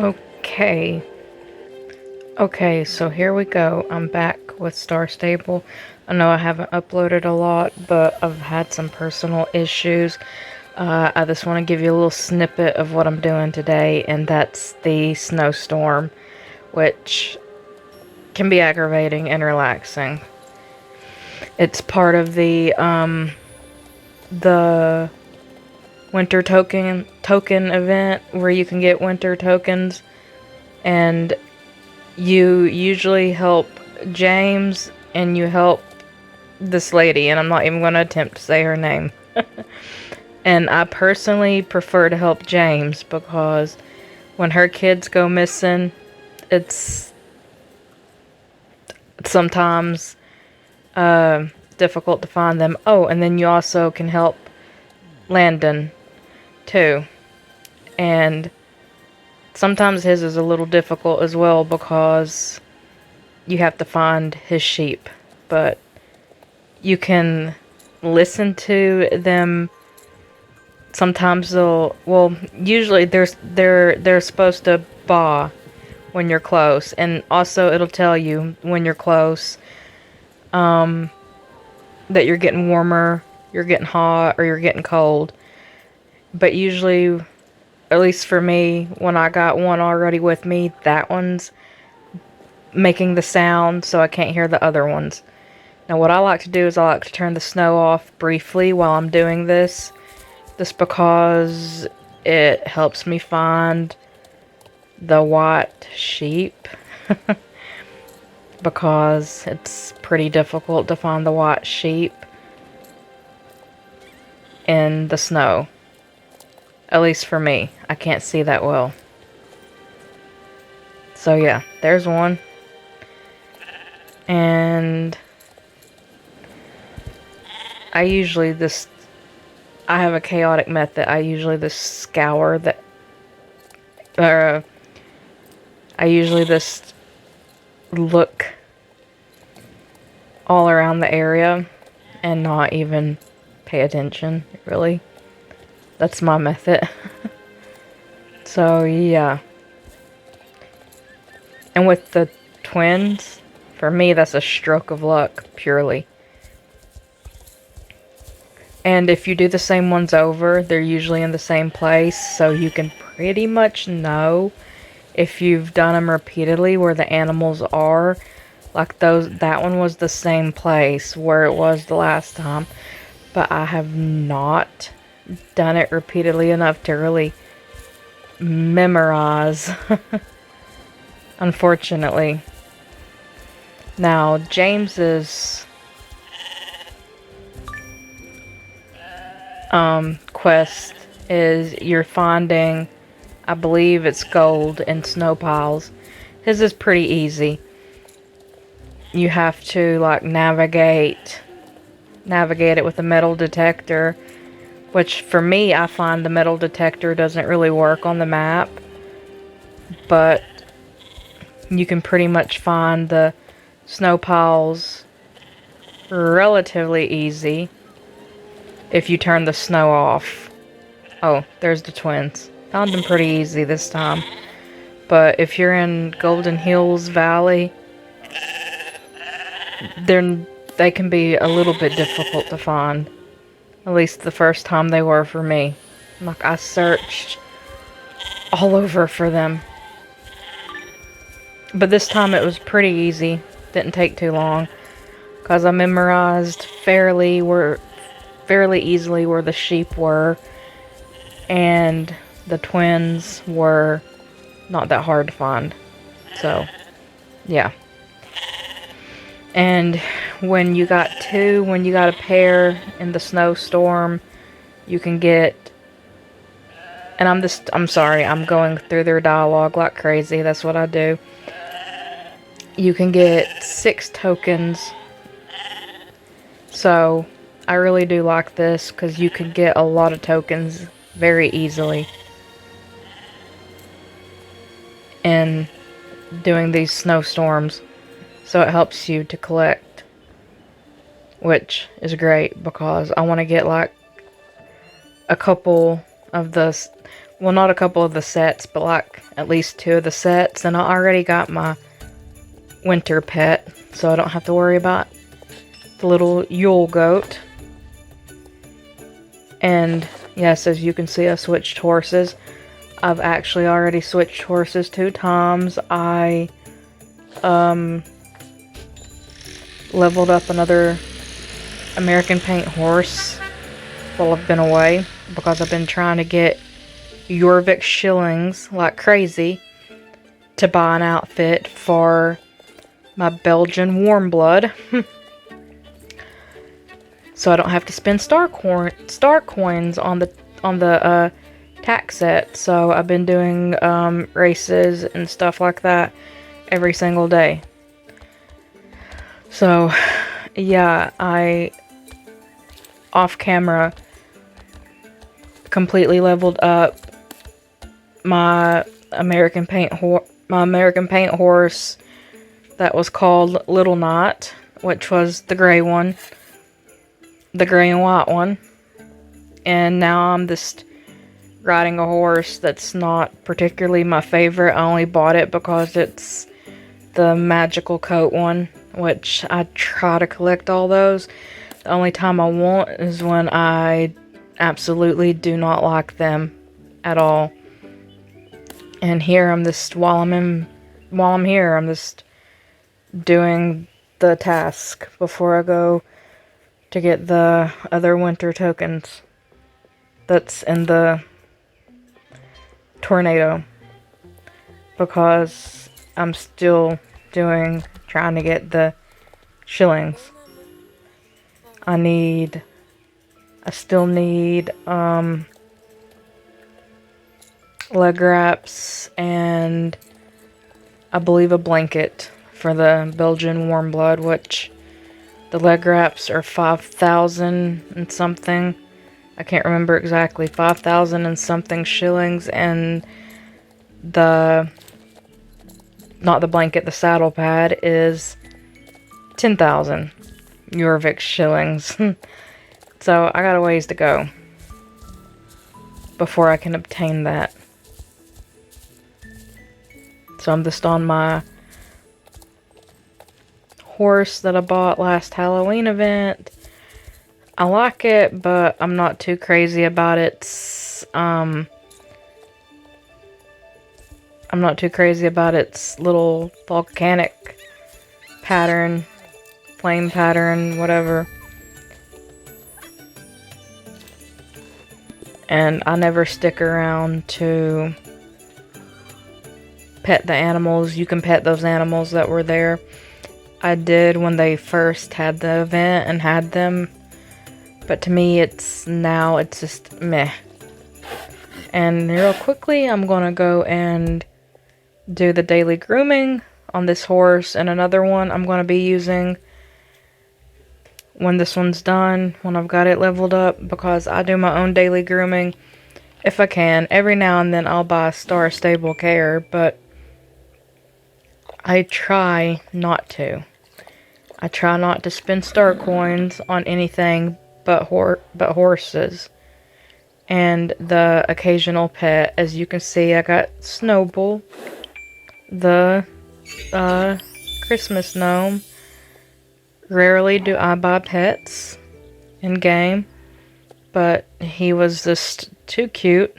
Okay. Okay, so here we go. I'm back with Star Stable. I know I haven't uploaded a lot, but I've had some personal issues. I just want to give you a little snippet of what I'm doing today, and that's the snowstorm, which can be aggravating and relaxing. It's part of the winter token event where you can get winter tokens, and you usually help James and you help this lady, and I'm not even going to attempt to say her name. And I personally prefer to help James because when her kids go missing, it's sometimes difficult to find them. Oh, and then you also can help Landon too. And sometimes his is a little difficult as well because you have to find his sheep. But you can listen to them. Sometimes usually they're supposed to baa when you're close, and also it'll tell you when you're close that you're getting warmer, you're getting hot, or you're getting cold. But usually, at least for me, when I got one already with me, that one's making the sound, so I can't hear the other ones. Now what I like to do is I like to turn the snow off briefly while I'm doing this, just because it helps me find the white sheep. Because it's pretty difficult to find the white sheep in the snow. At least for me. I can't see that well. So yeah, there's one. And I have a chaotic method. I usually just scour the, I usually just look all around the area and not even pay attention, really. That's my method. So yeah. And with the twins, for me that's a stroke of luck, purely. And if you do the same ones over, they're usually in the same place, so you can pretty much know if you've done them repeatedly where the animals are. Like that one was the same place where it was the last time, but I have not done it repeatedly enough to really memorize. Unfortunately. Now, James's quest is you're finding, I believe it's gold in snow piles. His is pretty easy. You have to like navigate it with a metal detector, which for me, I find the metal detector doesn't really work on the map, but you can pretty much find the snow piles relatively easy if you turn the snow off. Oh, there's the twins. Found them pretty easy this time. But if you're in Golden Hills Valley, they can be a little bit difficult to find. At least the first time they were for me. Like, I searched all over for them. But this time it was pretty easy. Didn't take too long. Because I memorized fairly easily where the sheep were. And the twins were not that hard to find. So, yeah. And when you got a pair in the snowstorm, you can get, and I'm sorry, I'm going through their dialogue like crazy, that's what I do. You can get 6 tokens. So, I really do like this, because you can get a lot of tokens very easily in doing these snowstorms. So it helps you to collect, which is great because I want to get like a couple of the, well, not a couple of the sets, but like at least 2 of the sets. And I already got my winter pet, so I don't have to worry about the little Yule goat. And yes, as you can see, I switched horses. I've actually already switched horses 2 times. I leveled up another American Paint horse while I've been away, because I've been trying to get Jorvik shillings like crazy to buy an outfit for my Belgian warm blood. So I don't have to spend star coins on the tack set. So I've been doing races and stuff like that every single day. So yeah, I off camera completely leveled up my American Paint horse that was called Little Knot, which was the gray one. The gray and white one. And now I'm just riding a horse that's not particularly my favorite. I only bought it because it's the magical coat one, which I try to collect all those. The only time I won't is when I absolutely do not like them at all. And here I'm just, while I'm here, I'm just doing the task before I go to get the other winter tokens that's in the tornado, because I'm still trying to get the shillings. I still need leg wraps and I believe a blanket for the Belgian warm blood, which the leg wraps are 5,000 and something. I can't remember exactly. 5,000 and something shillings, and not the blanket, the saddle pad is 10,000 Jorvik shillings. So I got a ways to go before I can obtain that. So I'm just on my horse that I bought last Halloween event. I like it, but I'm not too crazy about its I'm not too crazy about its little volcanic pattern, flame pattern, whatever. And I never stick around to pet the animals. You can pet those animals that were there. I did when they first had the event and had them. But to me, it's just meh. And real quickly, I'm gonna go and do the daily grooming on this horse, and another one I'm gonna be using when this one's done, when I've got it leveled up, because I do my own daily grooming if I can. Every now and then I'll buy a Star Stable Care, but I try not to. I try not to spend star coins on anything but horses and the occasional pet. As you can see, I got Snowball, the Christmas gnome. Rarely do I buy pets in game, but he was just too cute.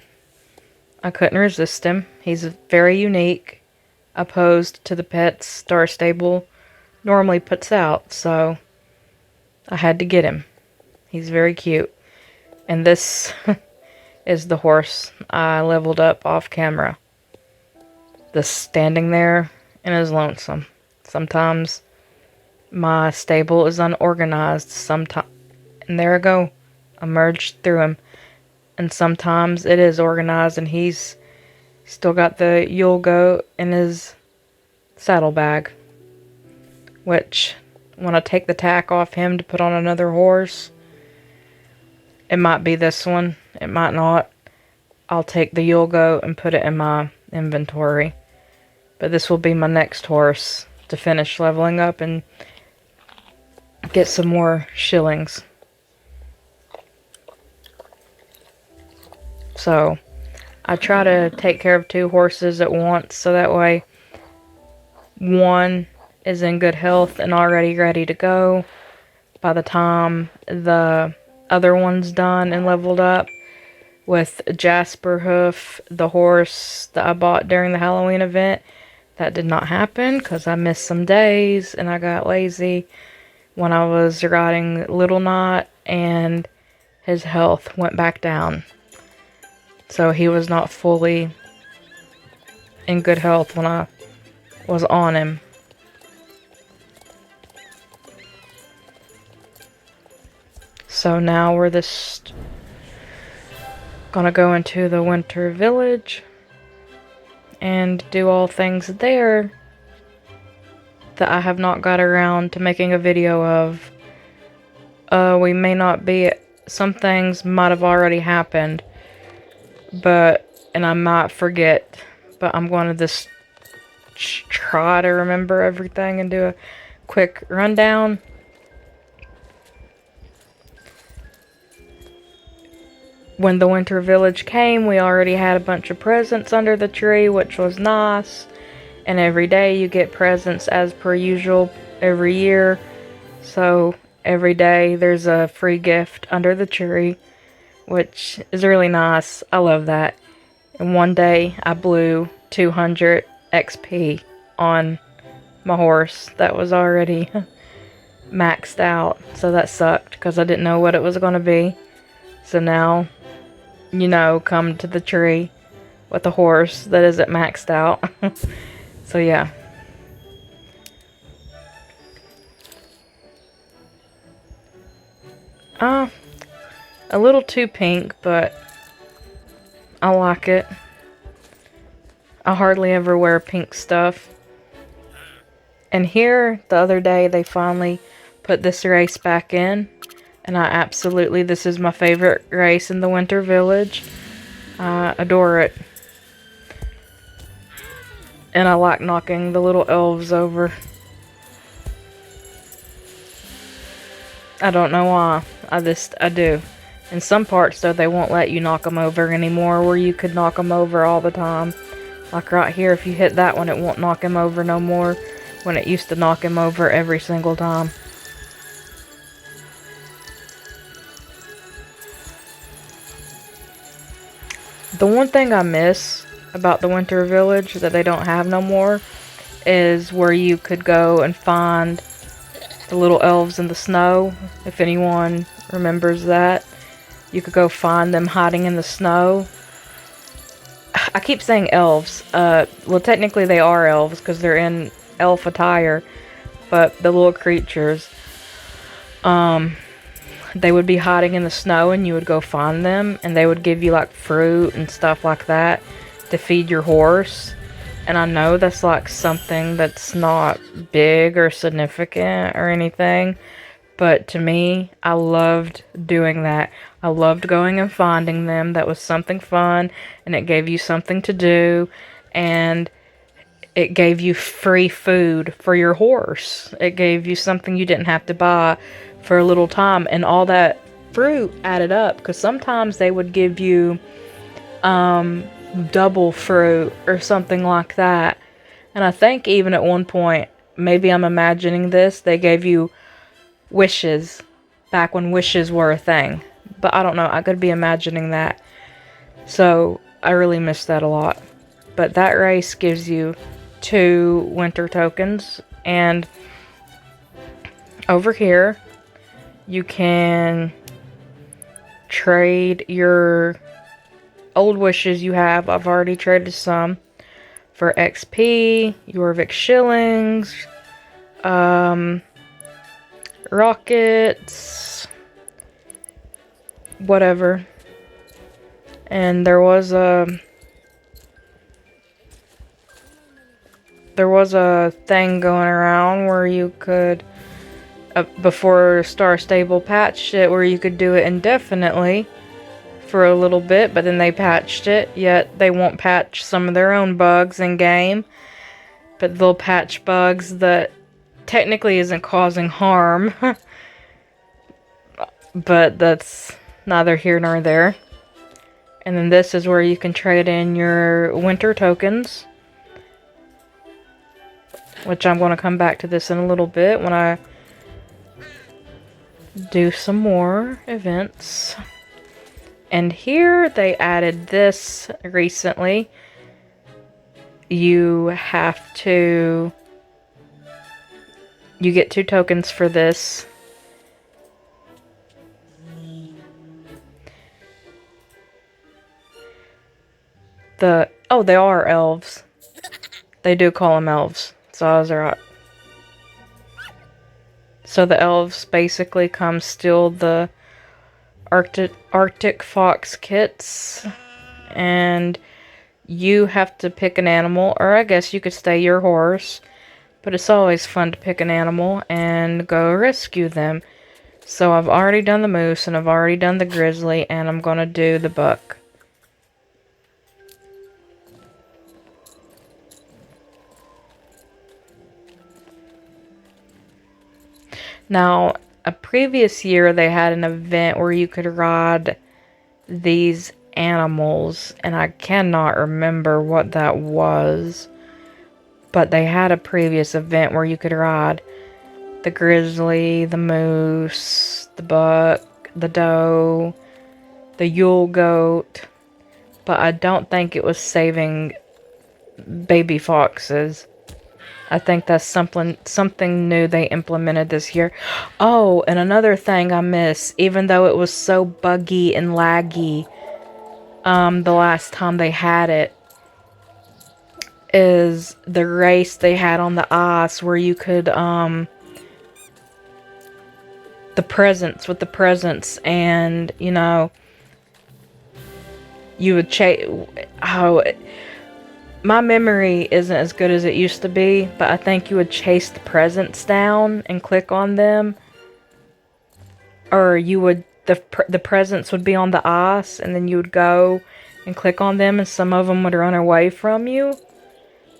I couldn't resist him. He's very unique, opposed to the pets Star Stable normally puts out, so I had to get him. He's very cute. And this is the horse I leveled up off camera. Just standing there and is lonesome. Sometimes my stable is unorganized, and there I go. I merged through him. And sometimes it is organized and he's still got the Yule goat in his saddlebag. Which, when I take the tack off him to put on another horse, it might be this one, it might not. I'll take the Yule goat and put it in my inventory. But this will be my next horse to finish leveling up and get some more shillings. So, I try to take care of 2 horses at once, so that way one is in good health and already ready to go by the time the other one's done and leveled up. With Jasper Hoof, the horse that I bought during the Halloween event, that did not happen because I missed some days and I got lazy when I was riding Little Knot, and his health went back down. So he was not fully in good health when I was on him. So now we're just gonna go into the winter village and do all things there that I have not got around to making a video of. We may not be, some things might have already happened, and I might forget, but I'm going to just try to remember everything and do a quick rundown. When the winter village came, we already had a bunch of presents under the tree, which was nice. And every day you get presents as per usual every year. So every day there's a free gift under the tree, which is really nice. I love that. And one day I blew 200 XP on my horse that was already maxed out. So that sucked because I didn't know what it was going to be. So now, you know, come to the tree with a horse that isn't maxed out. So yeah. A little too pink, but I like it. I hardly ever wear pink stuff. And here, the other day, they finally put this race back in. And this is my favorite race in the Winter Village. I adore it. And I like knocking the little elves over. I don't know why. I do. In some parts, though, they won't let you knock them over anymore, where you could knock them over all the time. Like right here, if you hit that one, it won't knock him over no more, when it used to knock him over every single time. The one thing I miss about the Winter Village that they don't have no more is where you could go and find the little elves in the snow. If anyone remembers that, you could go find them hiding in the snow. I keep saying elves. Well, technically they are elves because they're in elf attire, but the little creatures, they would be hiding in the snow and you would go find them, and they would give you like fruit and stuff like that to feed your horse. And I know that's like something that's not big or significant or anything, but to me, I loved doing that. I loved going and finding them. That was something fun, and it gave you something to do, and it gave you free food for your horse. It gave you something you didn't have to buy for a little time, and all that fruit added up, because sometimes they would give you double fruit or something like that. And I think even at one point, maybe I'm imagining this, they gave you wishes back when wishes were a thing, but I don't know, I could be imagining that. So I really miss that a lot. But that race gives you 2 winter tokens, and over here you can trade your old wishes you have. I've already traded some for XP, Jorvik shillings, rockets, whatever. And there was a thing going around where you could, before Star Stable patched it, where you could do it indefinitely for a little bit, but then they patched it, yet they won't patch some of their own bugs in game, but they'll patch bugs that technically isn't causing harm. But that's neither here nor there. And then this is where you can trade in your winter tokens, which I'm going to come back to this in a little bit when I do some more events. And here they added this recently. You have to... You get 2 tokens for this. Oh, they are elves. They do call them elves. So I was right. So the elves basically come steal the Arctic fox kits, and you have to pick an animal, or I guess you could stay your horse, but it's always fun to pick an animal and go rescue them. So I've already done the moose, and I've already done the grizzly, and I'm gonna do the buck. Now, a previous year they had an event where you could ride these animals, and I cannot remember what that was, but they had a previous event where you could ride the grizzly, the moose, the buck, the doe, the Yule goat, but I don't think it was saving baby foxes. I think that's something new they implemented this year. Oh, and another thing I miss, even though it was so buggy and laggy the last time they had it, is the race they had on the ice where you could the presents, and you know, you would chase. Oh, my memory isn't as good as it used to be, but I think you would chase the presents down and click on them, or you would the presents would be on the ice, and then you would go and click on them, and some of them would run away from you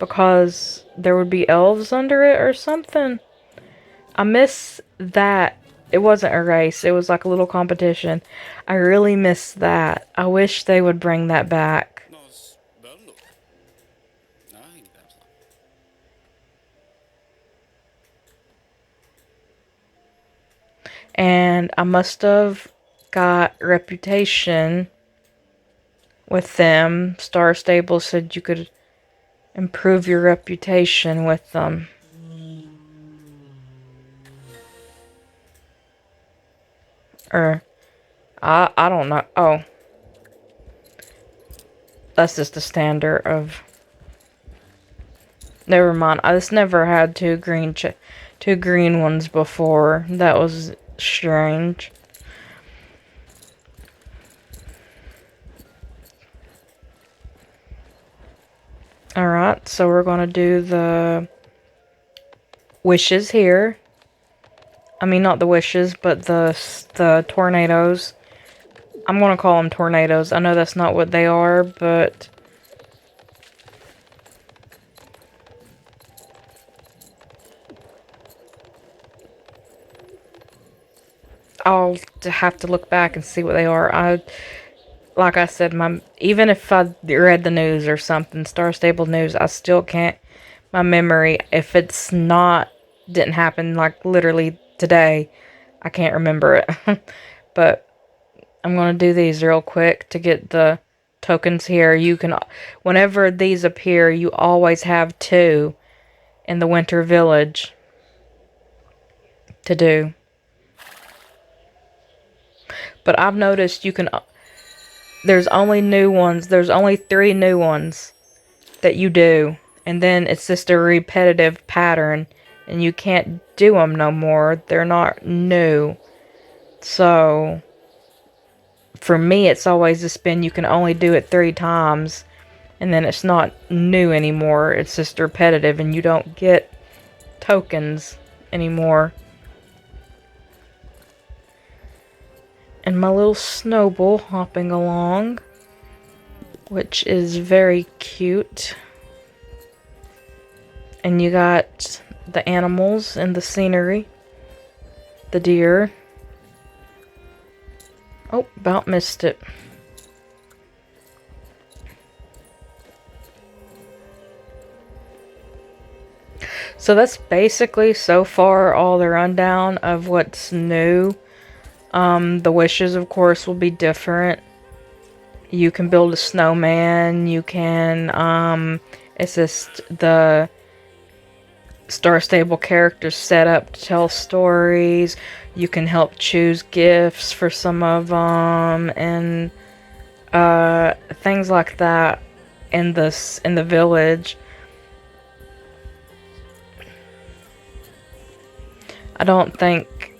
because there would be elves under it or something. I miss that. It wasn't a race, it was like a little competition. I really miss that. I wish they would bring that back. And I must have got reputation with them. Star Stable said you could improve your reputation with them. Or, I don't know. Oh. That's just the standard of... Never mind. I just never had two green ones before. That was strange. Alright, so we're gonna do the wishes here. I mean, not the wishes, but the tornadoes. I'm gonna call them tornadoes. I know that's not what they are, but... I'll have to look back and see what they are. Like I said, even if I read the news or something, Star Stable news, I still can't. My memory, if it's didn't happen like literally today, I can't remember it. But I'm gonna do these real quick to get the tokens here. You can, whenever these appear, you always have 2 in the Winter Village to do. But I've noticed you can... There's only new ones. There's only 3 new ones that you do. And then it's just a repetitive pattern. And you can't do them no more. They're not new. So, for me, it's always just been you can only do it 3 times. And then it's not new anymore. It's just repetitive. And you don't get tokens anymore. And my little snowball hopping along, which is very cute. And you got the animals and the scenery. The deer. Oh, about missed it. So that's basically so far all the rundown of what's new. The wishes, of course, will be different. You can build a snowman. You can assist the Star Stable characters set up to tell stories. You can help choose gifts for some of them, and things like that in the village. I don't think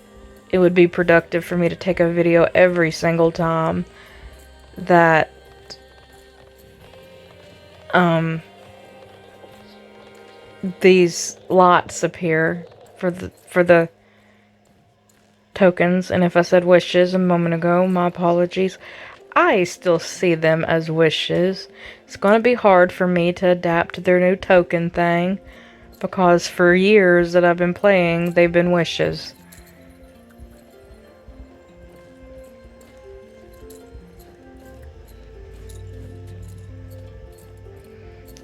it would be productive for me to take a video every single time that these lots appear for the tokens. And if I said wishes a moment ago, my apologies. I still see them as wishes. It's going to be hard for me to adapt to their new token thing, because for years that I've been playing, they've been wishes.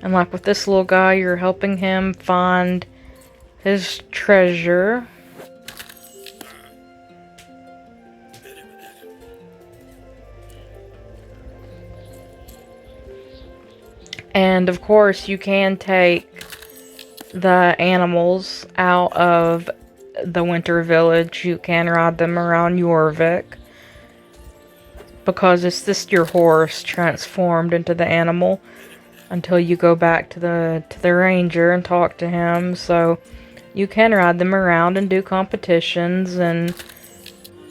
And like with this little guy, you're helping him find his treasure. And of course, you can take the animals out of the winter village. You can ride them around Jorvik, because it's just your horse transformed into the animal until you go back to the ranger and talk to him. So you can ride them around and do competitions. And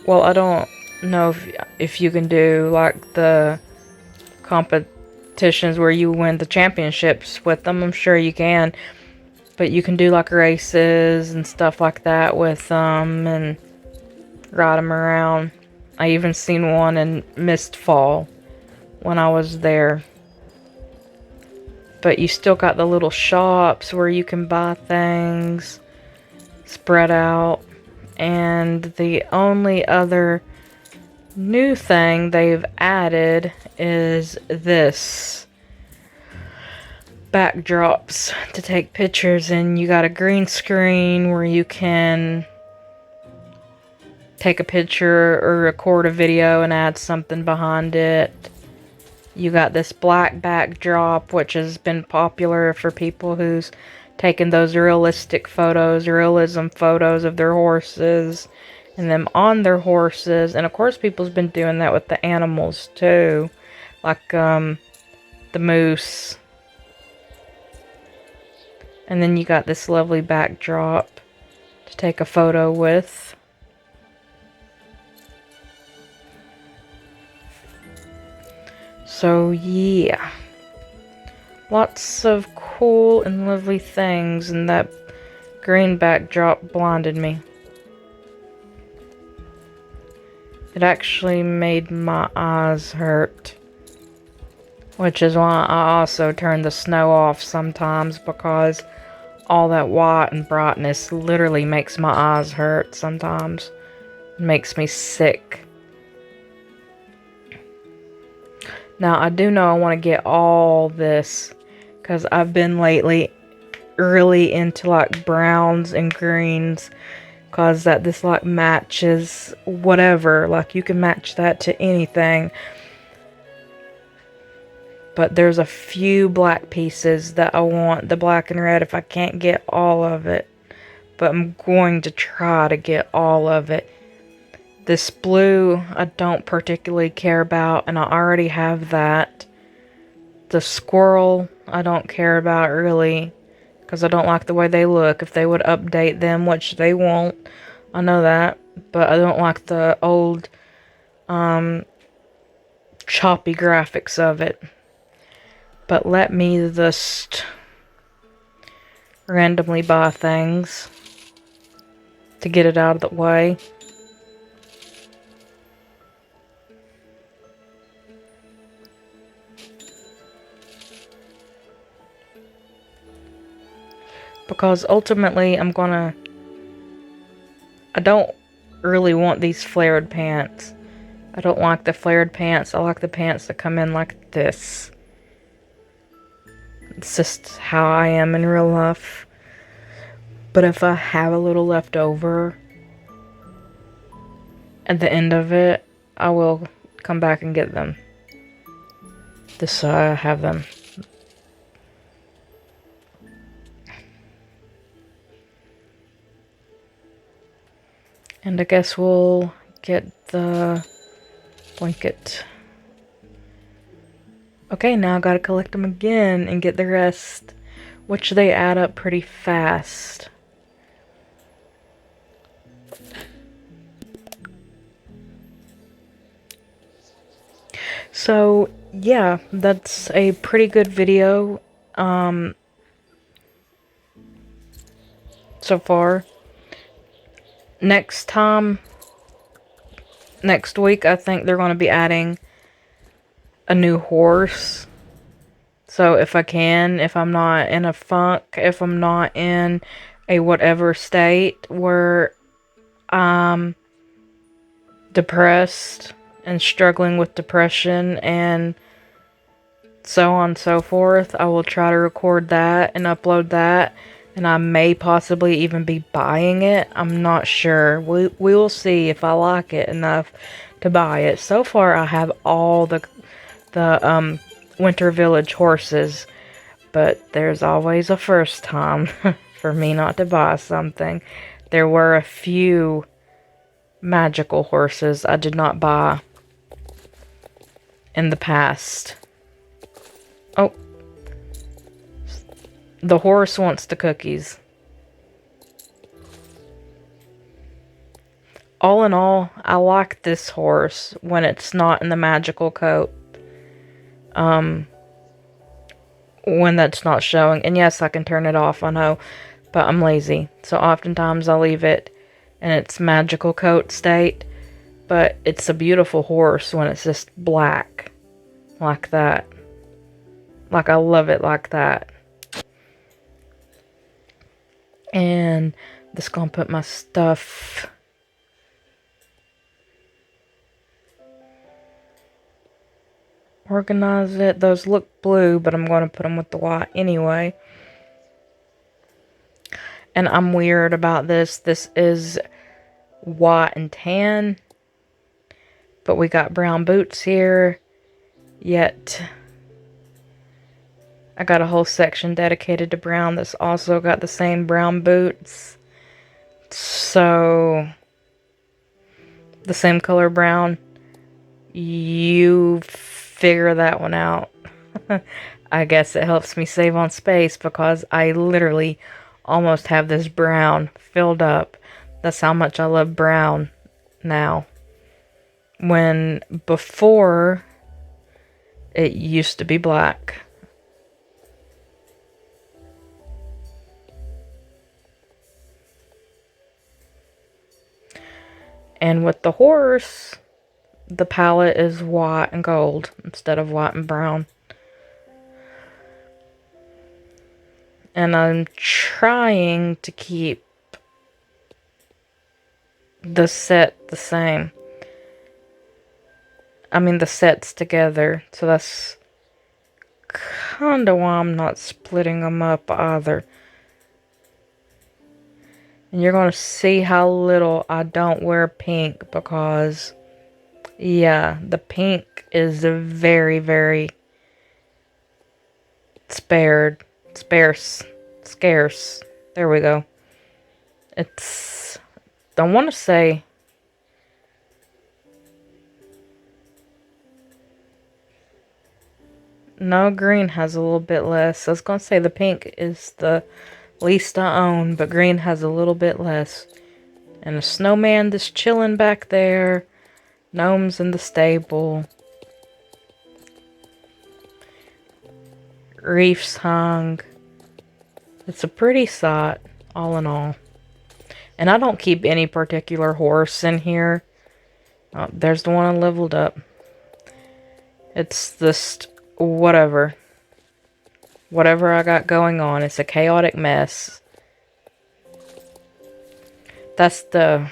well, I don't know if you can do like the competitions where you win the championships with them. I'm sure you can, but you can do like races and stuff like that with them and ride them around. I even seen one in Mistfall when I was there. But you still got the little shops where you can buy things spread out. And the only other new thing they've added is this backdrops to take pictures in. You got a green screen where you can take a picture or record a video and add something behind it. You got this black backdrop, which has been popular for people who's taken those realistic photos, realism photos of their horses and them on their horses. And of course, people's been doing that with the animals too, like the moose. And then you got this lovely backdrop to take a photo with. So yeah, lots of cool and lovely things, and that green backdrop blinded me. It actually made my eyes hurt, which is why I also turn the snow off sometimes, because all that white and brightness literally makes my eyes hurt sometimes. It makes me sick. Now, I do know I want to get all this, because I've been lately really into like browns and greens, because this like matches whatever. Like you can match that to anything. But there's a few black pieces that I want, the black and red, if I can't get all of it. But I'm going to try to get all of it. This blue, I don't particularly care about, and I already have that. The squirrel, I don't care about really, because I don't like the way they look. If they would update them, which they won't, I know that. But I don't like the old, choppy graphics of it. But let me just randomly buy things to get it out of the way. Because ultimately, I don't really want these flared pants. I don't like the flared pants. I like the pants that come in like this. It's just how I am in real life. But if I have a little left over at the end of it, I will come back and get them. Just so I have them. And I guess we'll get the blanket. Okay, now I gotta collect them again and get the rest, which they add up pretty fast. So, yeah, that's a pretty good video, so far. Next week, I think they're going to be adding a new horse. So if I can, if I'm not in a funk, if I'm not in a whatever state where I'm depressed and struggling with depression and so on and so forth, I will try to record that and upload that. And I may possibly even be buying it. I'm not sure. We will see if I like it enough to buy it. So far, I have all the Winter Village horses. But there's always a first time for me not to buy something. There were a few magical horses I did not buy in the past. Oh. The horse wants the cookies. All in all, I like this horse when it's not in the magical coat. When that's not showing. And yes, I can turn it off, I know. But I'm lazy. So oftentimes I leave it in its magical coat state. But it's a beautiful horse when it's just black. Like that. Like I love it like that. And just gonna put my stuff. Organize it. Those look blue, but I'm gonna put them with the white anyway. And I'm weird about this. This is white and tan. But we got brown boots here. Yet I got a whole section dedicated to brown that's also got the same brown boots. So, the same color brown. You figure that one out. I guess it helps me save on space because I literally almost have this brown filled up. That's how much I love brown now. When before, it used to be black. And with the horse, the palette is white and gold instead of white and brown. And I'm trying to keep the set the same. I mean the sets together. So that's kind of why I'm not splitting them up either. And you're going to see how little I don't wear pink because, yeah, the pink is very, very scarce. There we go. It's, don't want to say, no, green has a little bit less. I was going to say the pink is the least I own, but green has a little bit less. And a snowman just chilling back there. Gnomes in the stable. Reefs hung. It's a pretty sight, all in all. And I don't keep any particular horse in here. Oh, there's the one I leveled up. It's just whatever. Whatever I got going on. It's a chaotic mess. That's the...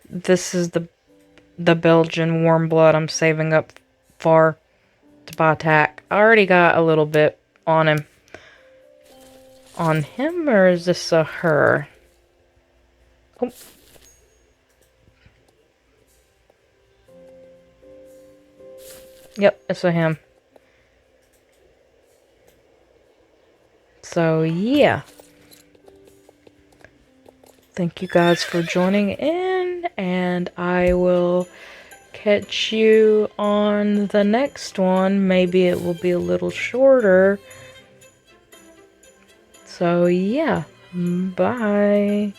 This is the Belgian warm blood I'm saving up for to buy tack. I already got a little bit on him. on him, or is this a her? Oh. Yep, it's a him. So, yeah. Thank you guys for joining in, and I will catch you on the next one. Maybe it will be a little shorter. So, yeah. Bye.